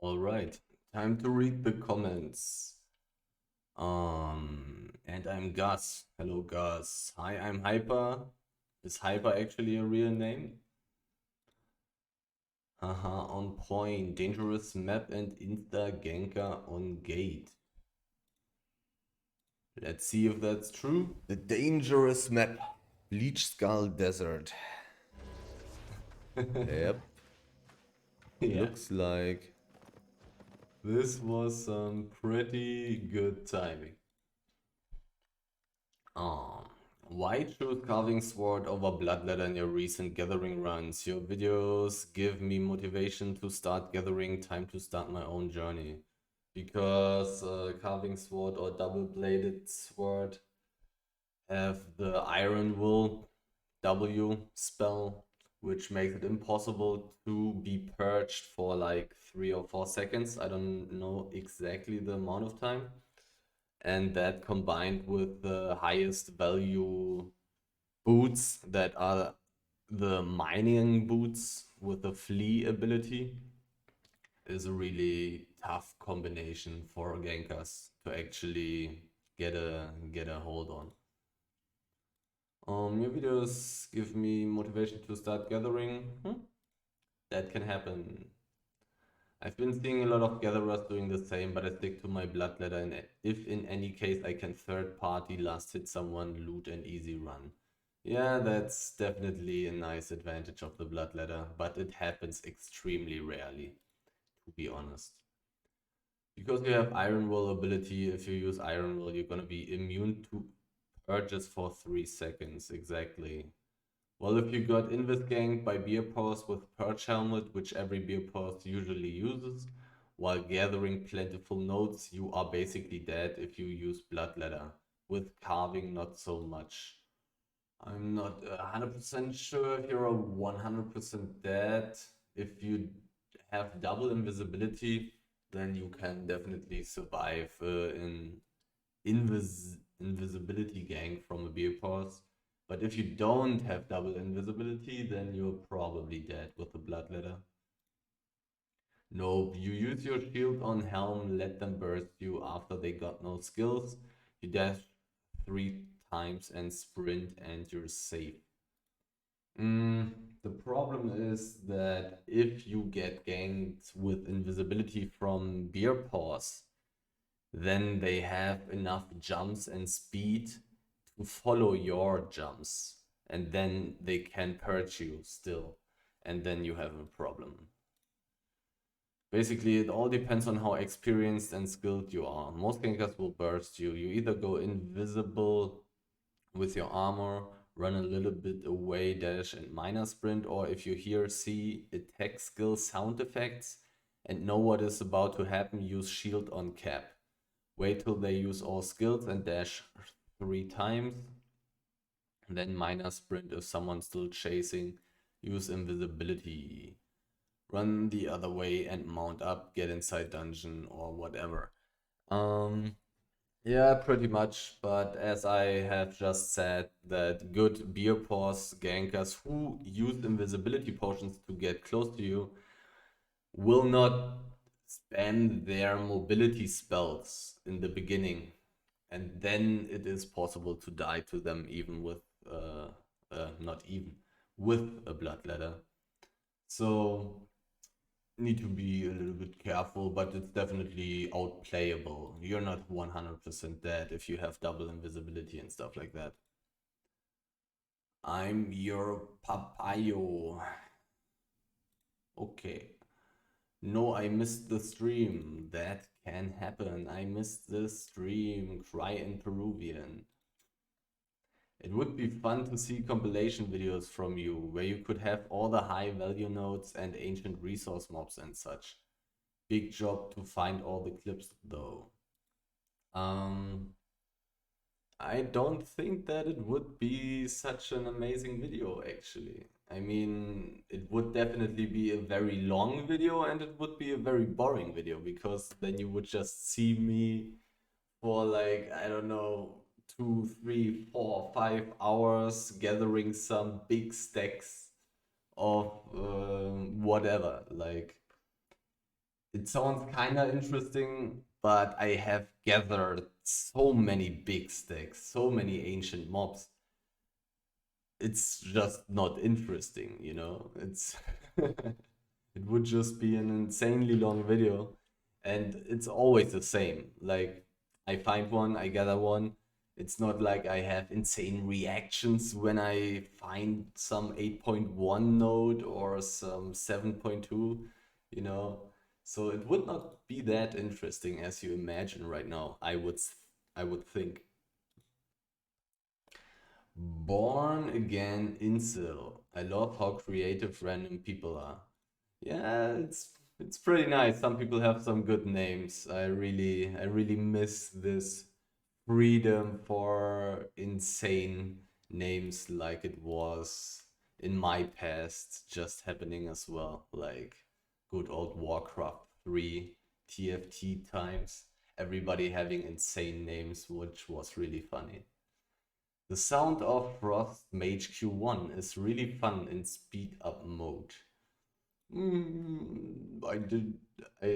All right, time to read the comments. And I'm Gus. Hello, Gus. Hi, I'm Hyper. Is Hyper actually a real name? Haha, on point. Dangerous map and insta ganker on gate. Let's see if that's true. The dangerous map. Bleach Skull Desert. Yep. Yeah. Looks like this was some pretty good timing. Um, why choose Carving Sword over Bloodletter in your recent gathering runs? Your videos give me motivation to start gathering, time to start my own journey. Because Carving Sword or Double-Bladed Sword have the Iron Will W spell, which makes it impossible to be purged for like 3 or 4 seconds. I don't know exactly the amount of time. And that combined with the highest value boots that are the mining boots with the flee ability is a really tough combination for gankers to actually get a hold on. Your videos give me motivation to start gathering. That can happen. I've been seeing a lot of gatherers doing the same, but I stick to my bloodletter. And if in any case I can third party last hit someone, loot and easy run. Yeah, that's definitely a nice advantage of the bloodletter, but it happens extremely rarely, to be honest. Because you have Iron Will ability, if you use Iron Will, you're gonna be immune to purges for 3 seconds, exactly. Well, if you got Invis ganked by Beer Paws with Purge Helmet, which every Beer Paws usually uses, while gathering plentiful notes, you are basically dead if you use Bloodletter. With Carving, not so much. I'm not 100% sure if you're a 100% dead. If you have double invisibility, then you can definitely survive in invisibility gang from a beer pause. But if you don't have double invisibility, then you're probably dead with the bloodletter. Nope, you use your shield on Helm, let them burst you after they got no skills. You dash 3 times and sprint and you're safe. The problem is that if you get ganked with invisibility from Beer Paws, then they have enough jumps and speed to follow your jumps, and then they can purge you still, and then you have a problem. Basically, it all depends on how experienced and skilled you are. Most gankers will burst you. You either go invisible with your armor, run a little bit away, dash and minor sprint, or if you hear see attack skill sound effects and know what is about to happen, use shield on cap. Wait till they use all skills and dash 3 times. Then minor sprint if someone's still chasing. Use invisibility. Run the other way and mount up, get inside dungeon or whatever. Yeah, pretty much. But as I have just said, that good beer pause gankers who use invisibility potions to get close to you will not spam their mobility spells in the beginning, and then it is possible to die to them even with not even with a bloodletter. So need to be a little bit careful, but it's definitely outplayable. You're not 100% dead if you have double invisibility and stuff like that. I'm your papayo. Okay. No, I missed the stream. That can happen. I missed the stream. Cry in Peruvian. It would be fun to see compilation videos from you, where you could have all the high value nodes and ancient resource mobs and such. Big job to find all the clips though. Um, I don't think that it would be such an amazing video actually. I mean, it would definitely be a very long video and it would be a very boring video because then you would just see me for like, I don't know, 2, 3, 4, 5 hours gathering some big stacks of whatever. Like, It sounds kind of interesting, but I have gathered so many big stacks, so many ancient mobs. It's just not interesting, you know? It's it would just be an insanely long video, and it's always the same. Like, I find one, I gather one. It's not like I have insane reactions when I find some 8.1 node or some 7.2, you know? So it would not be that interesting as you imagine right now, I would think. Born again incel. I love how creative random people are. Yeah, it's pretty nice. Some people have some good names. I really miss this freedom for insane names like it was in my past just happening as well. Like good old Warcraft 3 TFT times. Everybody having insane names, which was really funny. The sound of Frost Mage Q1 is really fun in speed up mode. Mm, I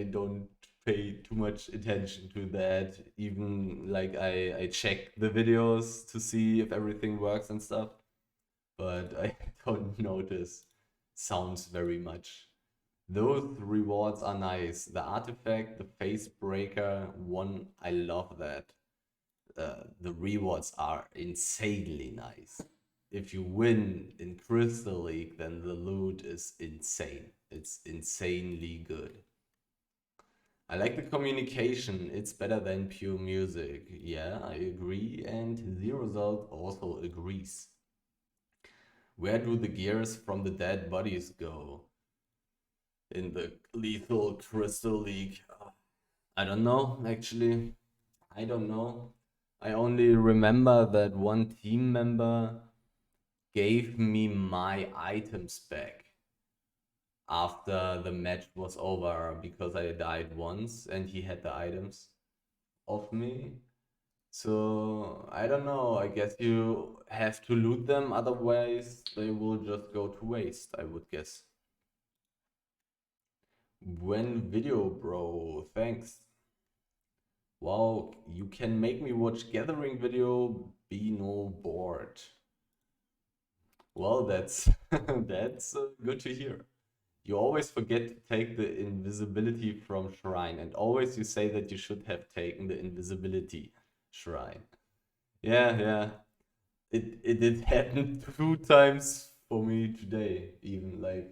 don't pay too much attention to that. Even like I check the videos to see if everything works and stuff, but I don't notice sounds very much. Those rewards are nice. The artifact, the face breaker one, I love that. The rewards are insanely nice. If you win in Crystal League, then the loot is insane. It's insanely good. I like the communication, it's better than pure music. Yeah, I agree, and the result also agrees. Where do the gears from the dead bodies go in the Lethal Crystal League? I don't know, actually. I don't know. I only remember that one team member gave me my items back after the match was over because I died once and he had the items of me. So I don't know. I guess you have to loot them, otherwise they will just go to waste, I would guess. When video, bro, thanks. Wow, you can make me watch gathering video, be no bored. Well, that's that's good to hear. You always forget to take the invisibility from Shrine, and always you say that you should have taken the invisibility Shrine. Yeah, yeah. It did happen 2 times for me today, even like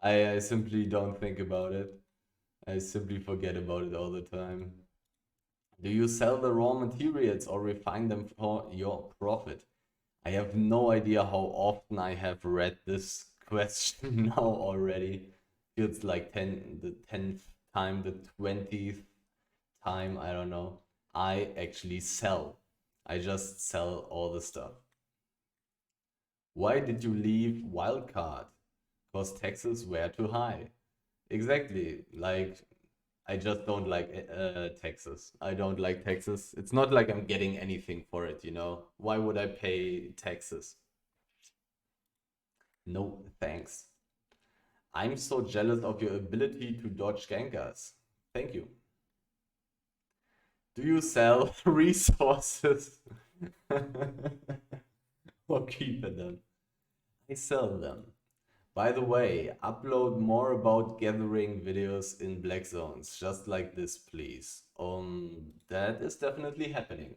I simply don't think about it. I simply forget about it all the time. Do you sell the raw materials or refine them for your profit? I have no idea how often I have read this question now already. Feels like the 10th time, the 20th time, I don't know. I actually sell. I just sell all the stuff. Why did you leave Wildcard? Because taxes were too high. Exactly. Like, I just don't like taxes. I don't like taxes. It's not like I'm getting anything for it, you know? Why would I pay taxes? No, thanks. I'm so jealous of your ability to dodge gankers. Thank you. Do you sell resources or keep them? I sell them. By the way, upload more about gathering videos in Black Zones, just like this, please. That is definitely happening.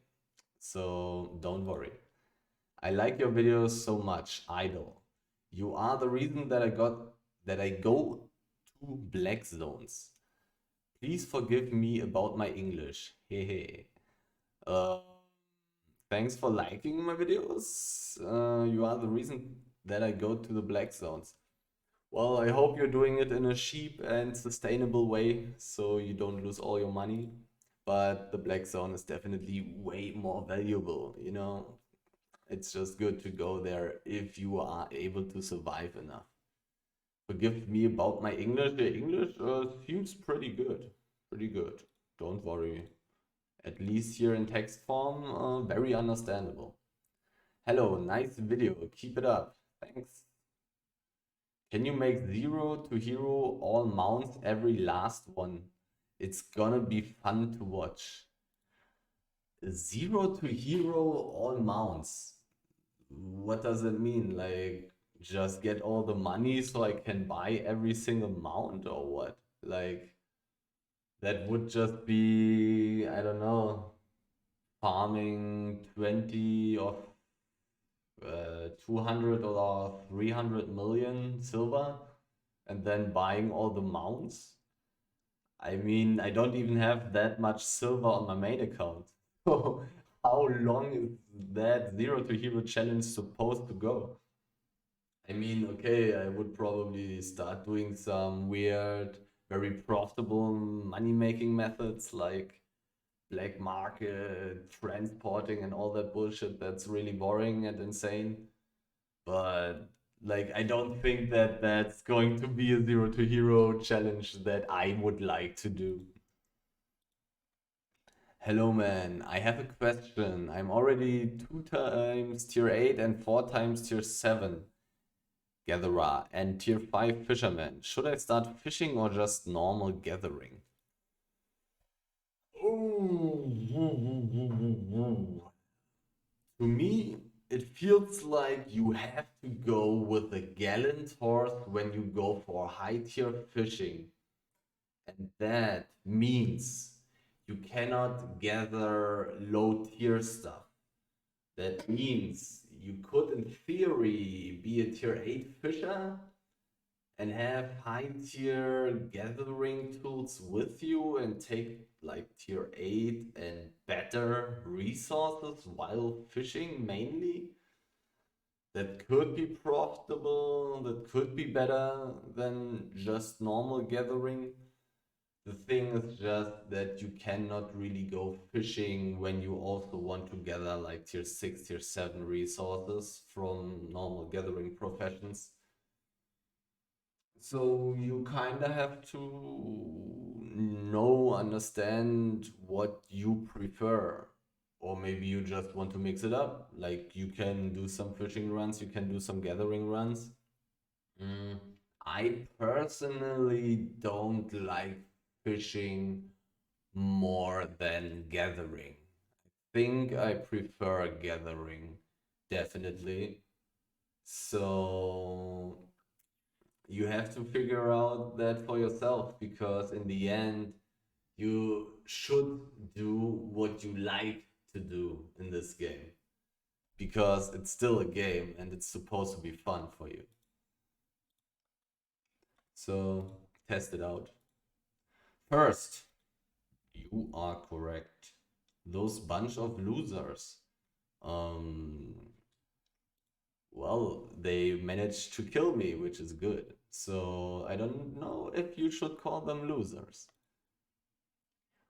So don't worry. I like your videos so much, Idol. You are the reason that I go to Black Zones. Please forgive me about my English. Hehe. Uh, Thanks for liking my videos. You are the reason that I go to the Black Zones. Well, I hope you're doing it in a cheap and sustainable way so you don't lose all your money. But the Black Zone is definitely way more valuable, you know? It's just good to go there if you are able to survive enough. Forgive me about my English. The English seems pretty good. Pretty good. Don't worry. At least here in text form, very understandable. Hello, nice video. Keep it up. Thanks. Can you make 0 to hero all mounts every last one? It's gonna be fun to watch. 0 to hero all mounts. What does it mean? Like, just get all the money so I can buy every single mount or what? Like, that would just be, I don't know, farming 20 of 200 or 300 million silver and then buying all the mounts. I mean, I don't even have that much silver on my main account. So how long is that 0 to hero challenge supposed to go? I mean, okay, I would probably start doing some weird, very profitable money-making methods like black market, transporting, and all that bullshit that's really boring and insane. But like, I don't think that that's going to be a 0 to hero challenge that I would like to do. Hello, man. I have a question. I'm already 2 times tier 8 and 4 times tier 7 gatherer and tier 5 fisherman. Should I start fishing or just normal gathering? Ooh. To me, it feels like you have to go with a gallant horse when you go for high tier fishing. And that means you cannot gather low tier stuff. That means you could, in theory, be a tier 8 fisher and have high tier gathering tools with you and take like tier 8 and better resources while fishing mainly. That could be profitable, that could be better than just normal gathering. The thing is just that you cannot really go fishing when you also want to gather like tier 6, tier 7 resources from normal gathering professions. So you kind of have to understand what you prefer. Or maybe you just want to mix it up. Like you can do some fishing runs, you can do some gathering runs. I personally don't like fishing more than gathering. I think I prefer gathering, definitely. So you have to figure out that for yourself because in the end, you should do what you like to do in this game because it's still a game and it's supposed to be fun for you. So test it out. First, you are correct. Those bunch of losers. Um, well, they managed to kill me, which is good. So I don't know if you should call them losers.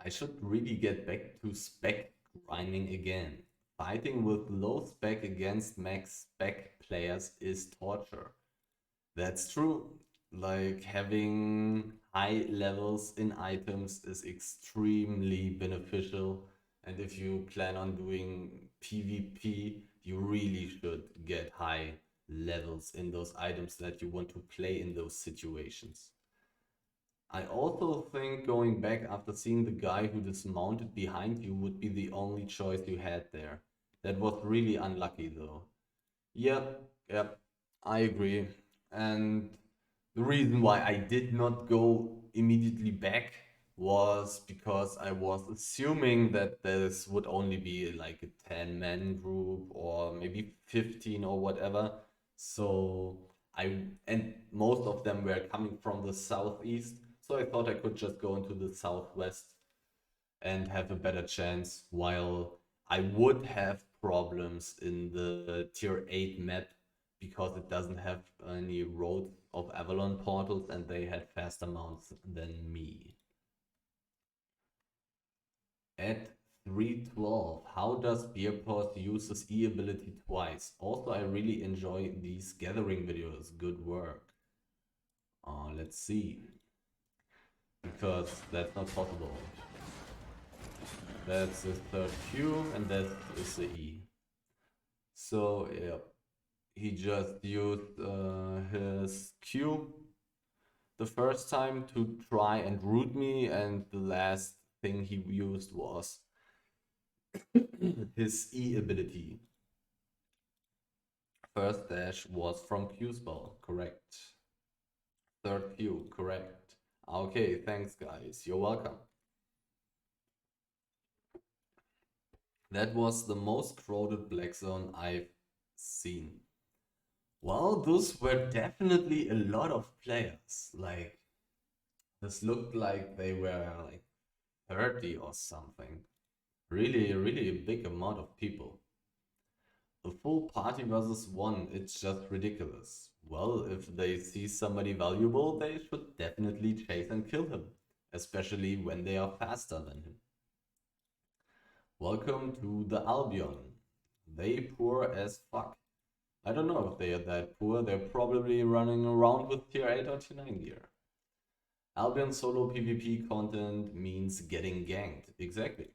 I should really get back to spec grinding again. Fighting with low spec against max spec players is torture. That's true. Like having high levels in items is extremely beneficial. And if you plan on doing PvP, you really should get high levels in those items that you want to play in those situations. I also think going back after seeing the guy who dismounted behind you would be the only choice you had there. That was really unlucky though. Yep, I agree. And the reason why I did not go immediately back was because I was assuming that this would only be like a 10-man group or maybe 15 or whatever. So and most of them were coming from the southeast. So I thought I could just go into the southwest and have a better chance, while I would have problems in the tier 8 map because it doesn't have any roads of Avalon portals and they had faster mounts than me. At 312, how does Beerpaws use his E ability twice? Also, I really enjoy these gathering videos. Good work. Let's see. Because that's not possible. That's the third Q and that is the E. So, yeah. he just used his Q the first time to try and root me, and the last thing he used was his E ability. First dash was from Q spell, correct. Third Q, correct. Okay, thanks guys, you're welcome. That was the most crowded black zone I've seen. Well, those were definitely a lot of players. Like, this looked like they were like 30 or something. Really, really a big amount of people. A full party versus one, it's just ridiculous. Well, if they see somebody valuable, they should definitely chase and kill him, especially when they are faster than him. Welcome to the Albion. They poor as fuck. I don't know if they are that poor, they're probably running around with tier 8 or tier 9 gear. Albion solo PvP content means getting ganked, exactly.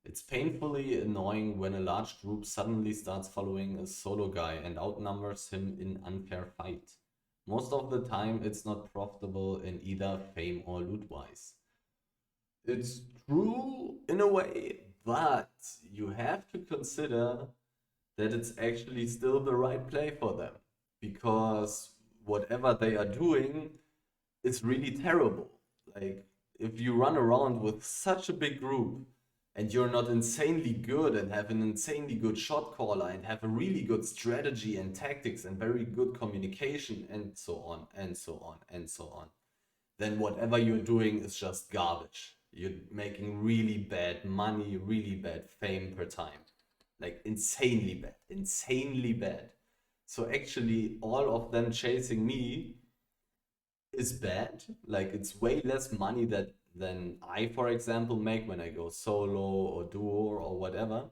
It's painfully annoying when a large group suddenly starts following a solo guy and outnumbers him in unfair fight. Most of the time it's not profitable in either fame or loot-wise. It's true in a way, but you have to consider that it's actually still the right play for them. Because whatever they are doing is really terrible. Like, if you run around with such a big group and you're not insanely good and have an insanely good shot caller and have a really good strategy and tactics and very good communication and so on and so on and so on, then whatever you're doing is just garbage. You're making really bad money, really bad fame per time. Like insanely bad, insanely bad. So actually all of them chasing me is bad. Like it's way less money than I, for example, make when I go solo or duo or whatever.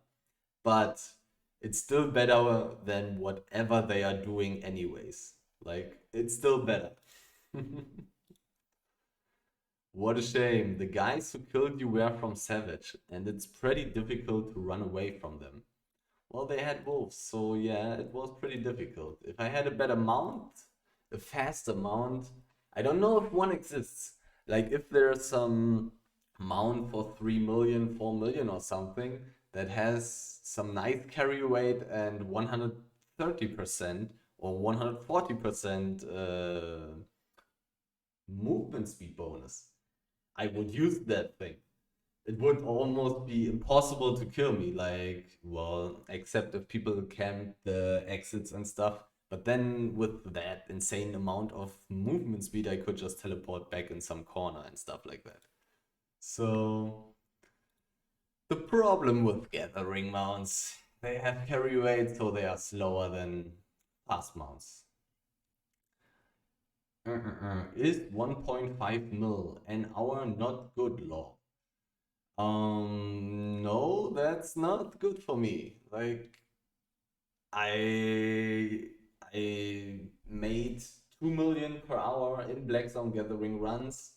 But it's still better than whatever they are doing anyways. Like it's still better. What a shame. The guys who killed you were from Savage, and it's pretty difficult to run away from them. Well, they had wolves, so yeah, it was pretty difficult. If I had a better mount, a faster mount, I don't know if one exists. Like if there's some mount for 3 million, 4 million or something that has some nice carry weight and 130% or 140% movement speed bonus, I would use that thing. It would almost be impossible to kill me, like, well, except if people camp the exits and stuff. But then with that insane amount of movement speed, I could just teleport back in some corner and stuff like that. So the problem with gathering mounts, they have carry weight, so they are slower than fast mounts. Is 1.5 mil an hour not good, law? No, that's not good for me. Like, I made 2 million per hour in Black Zone Gathering runs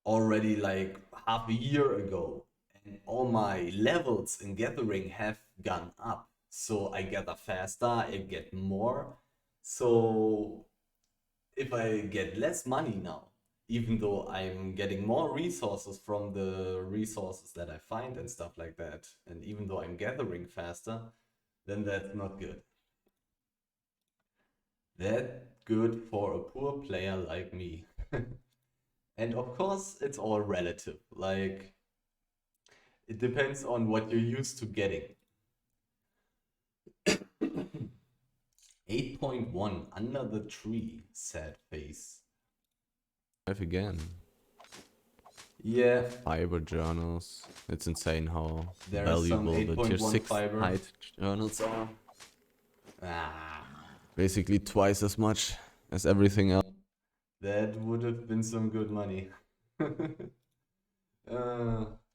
already like half a year ago, and all my levels in Gathering have gone up. So I gather faster, I get more. So if I get less money now, even though I'm getting more resources from the resources that I find and stuff like that, and even though I'm gathering faster, then that's not good. That good for a poor player like me. And of course, it's all relative. Like, it depends on what you're used to getting. 8.1 under the tree, sad face. Again. Yeah, Fiber journals. It's insane how there are some valuable the tier 8.1 6 fiber. height journals are. Ah, Basically twice as much as everything else. that would have been some good money.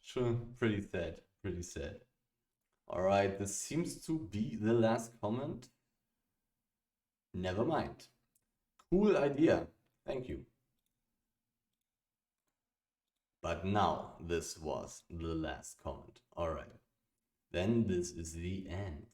True, pretty sad, pretty sad. Alright, this seems to be the last comment. Never mind. Cool idea. Thank you. But now this was the last comment. Alright. Then this is the end.